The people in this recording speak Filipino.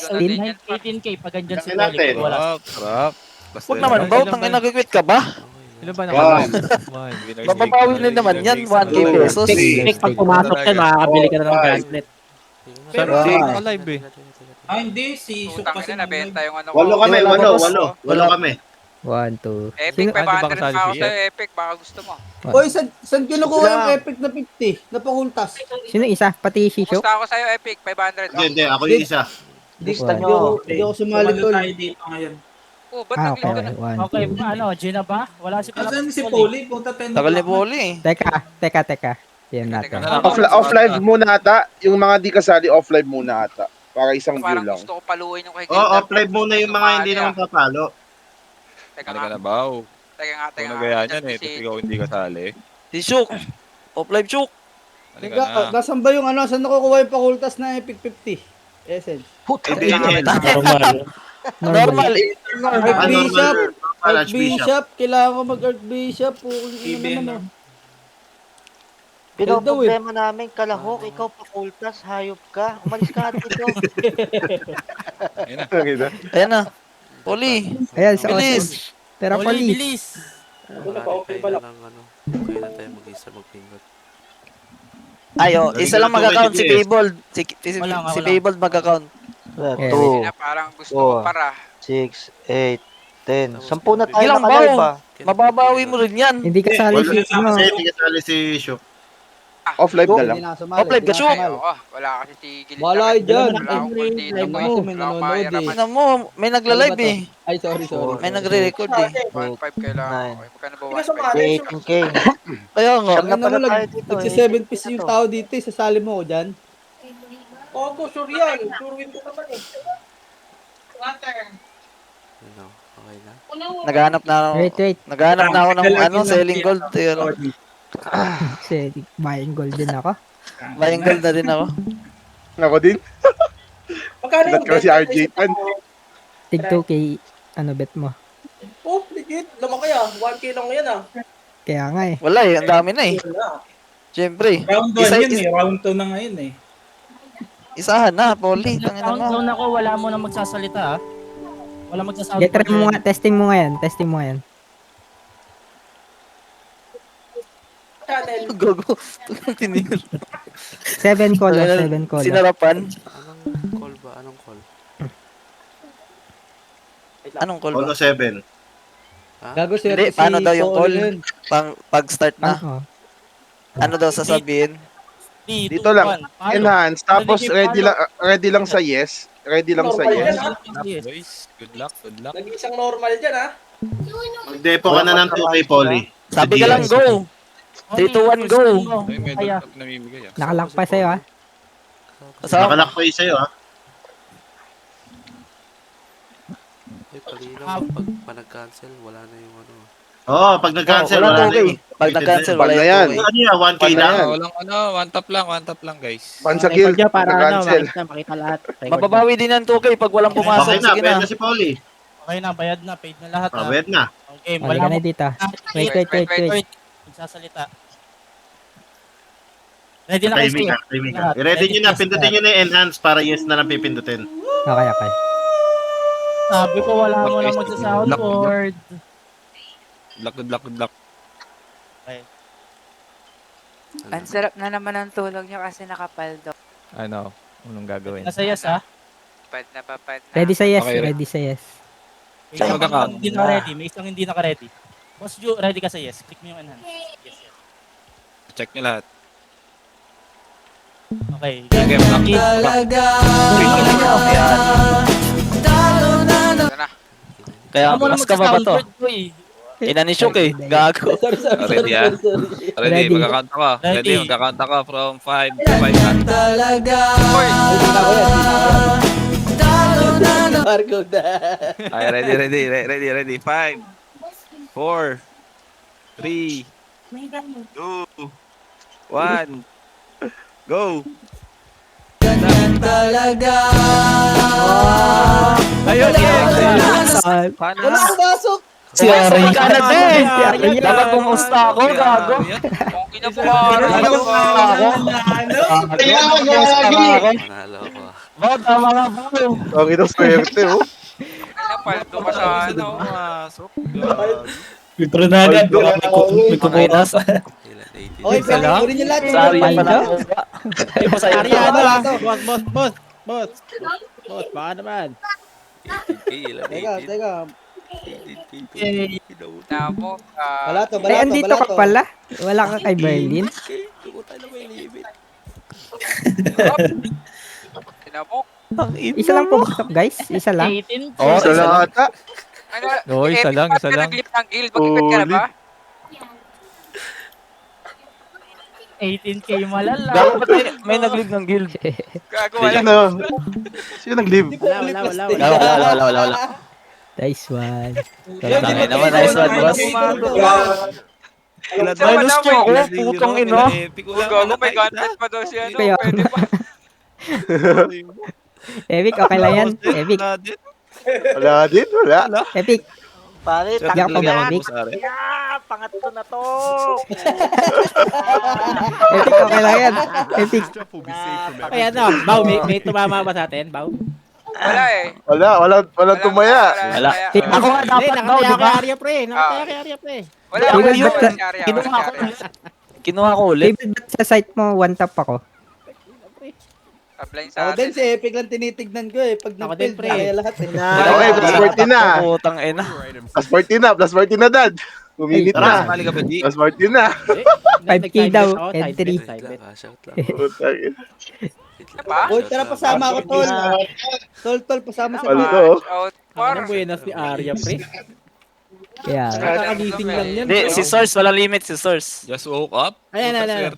ko na din yan. 18k pag andyan si Laki Polly. natin. Wala. Sarap. Basta Huwag naman, yun. Baut, ang nagagwit ka ba? Ilan ba Yan. Mababawi na naman yan, 1k pesos. Pick pag pumasok ka, makakabili ka na ng gauntlet. Pero Sarap. si alive eh. Hindi, si Shook Putang kasi ina, nabenta yung ano ko. Walo kami, Wala walo, pa, boss. walo kami. 1, 2. Epic, Sino? 500 Ano bang pa ako kasali sa'yo, Epic. Baka gusto mo. Oy, saan kinukuha yung epic na 50? Napakultas. Sino isa? Pati si Shook? Kumusta ako sa'yo, Epic? 500. Hindi, ako yung isa. Hindi ako sumali Tumalo tol. tayo dito ngayon. Oh, ba't Ah, nag-lead ka na? okay. 1, Okay, ano, Gina ba? Wala si Asan si Polly? Punta 10 Tagal ni Poli eh. Teka. Yan natin. Off-live muna ata. Yung mga di kasali, off-live muna ata. Para isang view Parang lang. gusto ko paluin yung kay Oo, off-live muna yung mga hindi naman papalo. Teka Ano ka nga, na ba? teka nga. Kung nagayaan yan eh, tapos ikaw hindi kasali. Si Shook. Off-live Shook. Ano ka na? Nasaan ba yung ano? Saan nakukuha yung pakultas na epic 50? Essence. Normal eh. Archbishop. Archbishop. Archbishop. Kailangan ko mag-Archbishop. Ibig Ano naman Pinoproblema namin, kalahok, ikaw pakultas, hayop ka. Umalis ka dito. Ayan na. Poli. Ayan, sa Bilis. Pero Polly, police. bilis. Ayo, isa lang mag-account si Paybold. Si Wala. Paybold mag-account. 2, Parang gusto ko para. 6, 8, 10. 10 na tayo Ilang nakalive ba? ah. Mababawi mo rin yan. Hindi kasali si ano. Hindi kasali si Shook. Off-live na lang. Hindi na sumali. Off-live ka, Shook. Ay, oo, wala kasi si Gilid. Wala dyan. Wala akong call dito, Live boy. mo, may Wala akong nanonood mahirap. eh. Ano mo, may nagla-live eh. Ay, sorry. May nagre-record eh. 1.5 kailangan ko. Magkano ba 1.5? 18k. Kaya nga. Siyam na pala Ano, tayo dito. Nagsi-7 piece yung tao dito. Sasali mo ko dyan. Opo, sure yan. Sure win ko naman eh. Naghanap na ako. Wait. Naghanap na ako ng ano, selling gold. Pero, Kasi buying gold din ako. buying gold na din ako. Ako din. Magkano Ba't ka si RJ Pan? Tig 2k, ano bet mo? Oh, legit. Lamang kaya. 1k lang yan ah. Kaya nga eh. Wala eh, ang dami na eh. Siyempre. Round 1 yun eh. Round 2 na ngayon eh. Isahan na, Poli. Tangina mo. Countdown ako, wala mo na magsasalita ah. Wala magsasalita. Get try mo nga, testing mo ngayon. Channel. Gogo. Tinigil. 7 color. Sinarapan. Call ba? Anong call? Anong call Polo ba? 7. Gago si Hindi, paano daw yung call? Yun. Pag-start na. Oh. Ano daw sasabihin? Dito lang. Enhance. Tapos ready lang sa yes. Ready lang sa yes. Boys, good luck. Nag-isang normal dyan ah. Mag-depo ka na ng 2K, Poly. Sabi ka lang, go! 3, 2, 1, go! Ay, may Kaya. dagdag namimigay ah. Nakalock pa sa'yo ah. Kasama. Nakalak pa sa'yo, ha? Oo, pag nag-cancel, Wala wala na 2K. yun. Pag nag-cancel, Wala wala na yung yan. 2K. Ano yan, 1K lang? Walang ano, one tap lang guys. Pan sa guild. Para ano, Cancel. makita lahat. Mababawi din ng 2K pag walang pumasok. Okay na, Sige pwede na. na si Poly. Okay na, bayad na, paid na lahat ah. Pabed na. Okay, Wala wala ka mo na dito. Wait. magsasalita. Ready na kayo Timing sa'yo. ka, timing ka. I-ready nyo na, pindutin nyo na yung enhance para yes na lang pipindutin. Okay. Sabi ko wala mo na magsa-soundboard. Good luck. Ang sarap na naman ang tulog nyo kasi nakapaldo. Ano? Anong gagawin? Nasa yes ah. Papad na. Ready sa yes, Okay. ready sa yes. May Saan isang mag-account? hindi naka-ready. May isang hindi naka-ready. Boss Ju, ready ka sa yes. Click mo yung enhance. Yes. Check nyo lahat. Okay. Sige, black. Ito na. Kaya Wala mo na mas ka ba ba to? magsa-soundboard ko eh. Ina ni Shook eh. Gago. Ready ah? Ready, Ready. magkakanta ka. Ready. Ready, magkakanta ka from 5 to 5 na. Marco na. Ay, ready. 5, 4, 3, 2, 1, go! Ayun, Wala akong pasok. Si Ari ka na din. Dapat kumusta ako, gago. Okay na po. Dapat kumusta ako. Kaya, gagi! Bao, tama nga, Bao. Ang ina swerte, oh. Napaldo ka sa ano. Pumasok. Withdraw na agad. May kukutas. Okay, pwede kunin niyo lahat. Sorry, Paldo? pala ako. Ay, masaya Ariano na. lang to. Boss, baka naman. Teka. Namo. Balato, Ay, andito ka balato. pala. Wala ka kay Berlin. Tinamo. Isa lang pumasok, guys. Isa lang. 18. Oh, Isa lang ata. Ano? Isa lang, isa lang. Nag-lip ng guild. Mag-ipit ka na ba? 18k malala. Dapat may nag-leave ng guild. Gago, Sino? Sino nag-leave? Wala. Nice one. Tangin naman, nice one, boss. Minus 2 ako, putang ina. Gago, may content pa daw siya. Kaya- Pwede ba? Epic, okay lang yan. Epic. Wala din, wala. Epic. Pare, Di ako pag-epic. pangatlo na to. Epic, okay lang yan. Epic. Ay, ano, Bao, may tumama ba sa atin, Bao? Wala eh. Wala tumaya. Wala. Ako nga dapat daw, di ba? Arya, pre. Nakataya kay Arya, pre. Wala. Ikaw Wala. ba't Wala. Wala. Kinuha ko Wala. ulit. Kinuha ko ulit. David, ba't sa site mo, one tap ako? Apply Ako sa din atin. si Epic lang tinitignan ko eh. Pag Ako nag-build, din, pre. kaya lahat eh. Okay, plus 40 na. Putang ina. Plus 40 na, dad. Uminit Tara, na. sumali ka ba, Di? Plus 40 na. 5K daw, entry. Putang ina. Ano ba? Tol, tara pasama ako, Tol. Tol, pasama sa Wala build. to. Out. Ang buenas ni Arya, pre. Kaya, Nakakagising lang yan. Hindi, si Source, wala limit si Source. Just woke up. Ayan.